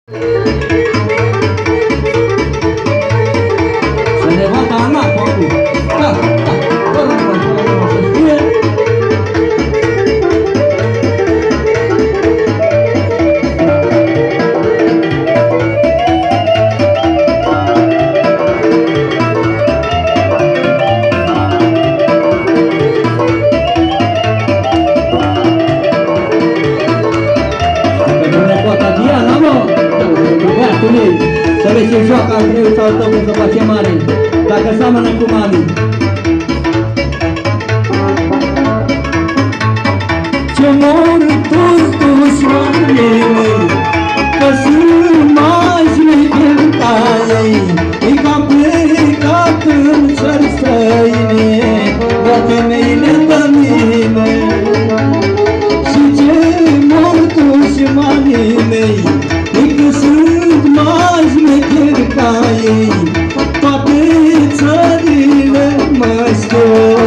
Să ne vadă Ana, acum. Da, da, să știe. Să vezi ce joacă al trei sau tău când se face mare, dacă seamănă cu mami. Ce mor toți dușmanii mei, că sunt mașini din taie, e cam plecat în țări străine, la femeile de mine. Și ce mor dușmanii mei, e că sunt mașini ca ei, toate țările mă știu,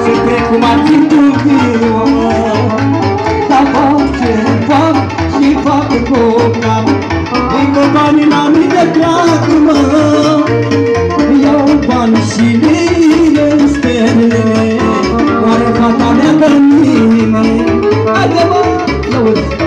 se cred cum ar fi tu viu. Dar fac ce fac și fac cu cap, încă banii la mine plac, mă. Iau bani și mine sterline, oare fata mea de mine? Haide, mă, auzi!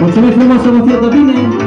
Mulțumim frumos, să vă fie de bine!